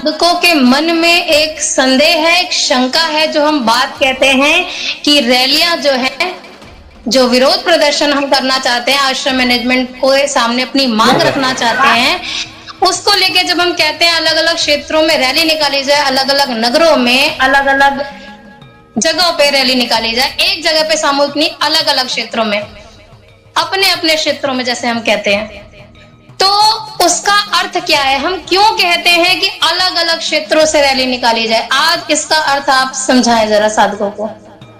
साधकों के मन में एक संदेह है, एक शंका है, जो हम बात कहते हैं कि रैलियां जो है, जो विरोध प्रदर्शन हम करना चाहते हैं, आश्रम मैनेजमेंट को सामने अपनी मांग रखना चाहते हैं, उसको लेके जब हम कहते हैं अलग अलग क्षेत्रों में रैली निकाली जाए, अलग अलग नगरों में अलग अलग जगहों पे रैली निकाली जाए, एक जगह पे सामूहिक नहीं, अलग अलग क्षेत्रों में, अपने अपने क्षेत्रों में जैसे हम कहते हैं, तो उसका अर्थ क्या है? हम क्यों कहते हैं कि अलग अलग क्षेत्रों से रैली निकाली जाए? आज इसका अर्थ आप समझाएं जरा साधकों को।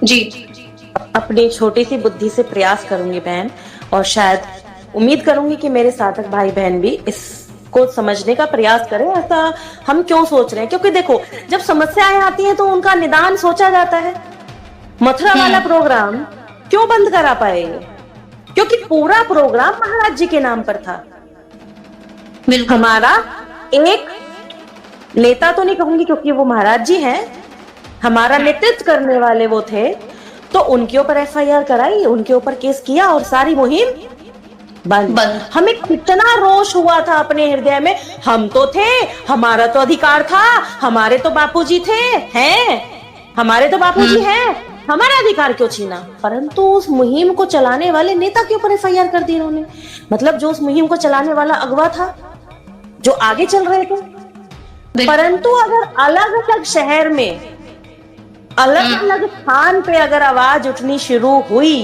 जी, अपनी छोटी सी बुद्धि से प्रयास करूंगी बहन, और शायद उम्मीद करूंगी कि मेरे साधक भाई बहन भी इसको समझने का प्रयास करें। ऐसा हम क्यों सोच रहे हैं? क्योंकि देखो, जब समस्याएं आती हैं तो उनका निदान सोचा जाता है। मथुरा वाला प्रोग्राम क्यों बंद करा पाए? क्योंकि पूरा प्रोग्राम महाराज जी के नाम पर था। हमारा एक नेता तो नहीं कहूंगी क्योंकि वो महाराज जी हैं, हमारा नेतृत्व करने वाले वो थे, तो उनके ऊपर एफआईआर कराई, उनके ऊपर केस किया और सारी मुहिम बंद। हमें कितना रोष हुआ था अपने हृदय में, हम तो थे, हमारा तो अधिकार था, हमारे तो बापूजी थे, हैं, हमारे तो बापूजी हैं, हमारा अधिकार क्यों छीना? परंतु उस मुहिम को चलाने वाले नेता के ऊपर एफआईआर कर दी इन्होंने। मतलब जो उस मुहिम को चलाने वाला अगवा था, जो आगे चल रहे थे। परंतु अगर अलग अलग शहर में अलग अलग स्थान पे अगर आवाज उठनी शुरू हुई,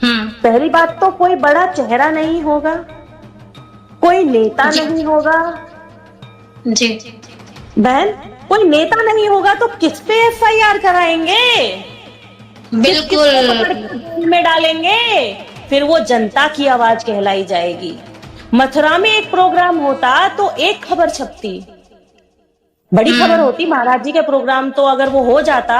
पहली बात तो कोई बड़ा चेहरा नहीं होगा, कोई नेता नहीं होगा जी बहन, कोई नेता नहीं होगा तो किस पे एफआईआर कराएंगे? बिल्कुल में डालेंगे, फिर वो जनता की आवाज कहलाई जाएगी। मथुरा में एक प्रोग्राम होता तो एक खबर छपती, बड़ी खबर होती। महाराज जी के प्रोग्राम तो अगर वो हो जाता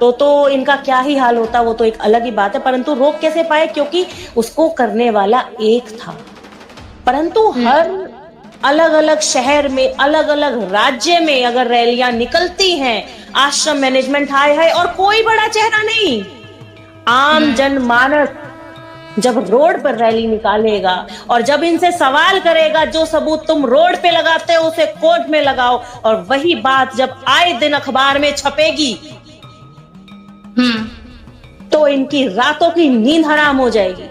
तो इनका क्या ही हाल होता, वो तो एक अलग ही बात है। परंतु रोक कैसे पाए? क्योंकि उसको करने वाला एक था। परंतु हर अलग अलग शहर में, अलग अलग राज्य में अगर रैलियां निकलती हैं, आश्रम मैनेजमेंट हाय हाय, और कोई बड़ा चेहरा नहीं, आम जनमानस जब रोड पर रैली निकालेगा और जब इनसे सवाल करेगा, जो सबूत तुम रोड पे लगाते हो उसे कोर्ट में लगाओ, और वही बात जब आए दिन अखबार में छपेगी तो इनकी रातों की नींद हराम हो जाएगी।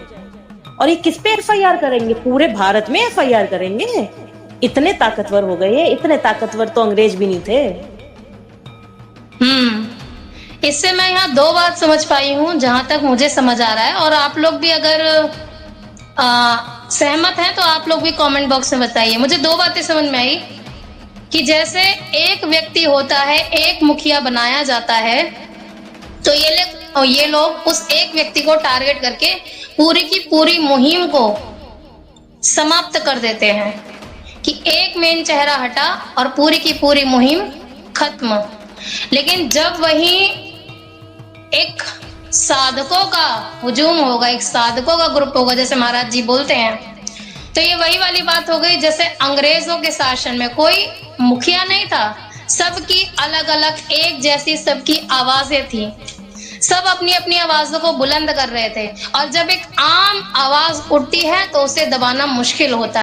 और ये किस पे एफआईआर करेंगे? पूरे भारत में एफआईआर करेंगे। इतने ताकतवर हो गए, इतने ताकतवर तो अंग्रेज भी नहीं थे। इससे मैं यहाँ दो बात समझ पाई हूँ, जहां तक मुझे समझ आ रहा है, और आप लोग भी अगर सहमत हैं तो आप लोग भी कमेंट बॉक्स में बताइए। मुझे दो बातें समझ में आई कि जैसे एक व्यक्ति होता है, एक मुखिया बनाया जाता है, तो ये लोग उस एक व्यक्ति को टारगेट करके पूरी की पूरी मुहिम को समाप्त कर देते हैं कि एक मेन चेहरा हटा और पूरी की पूरी मुहिम खत्म। लेकिन जब वही एक साधकों का हुजूम होगा, एक साधकों का ग्रुप होगा, जैसे महाराज जी बोलते हैं, तो ये वही वाली बात हो गई जैसे अंग्रेजों के शासन में कोई मुखिया नहीं था, सबकी अलग अलग एक जैसी सबकी आवाजें थी, सब अपनी अपनी आवाजों को बुलंद कर रहे थे, और जब एक आम आवाज उठती है तो उसे दबाना मुश्किल होता है।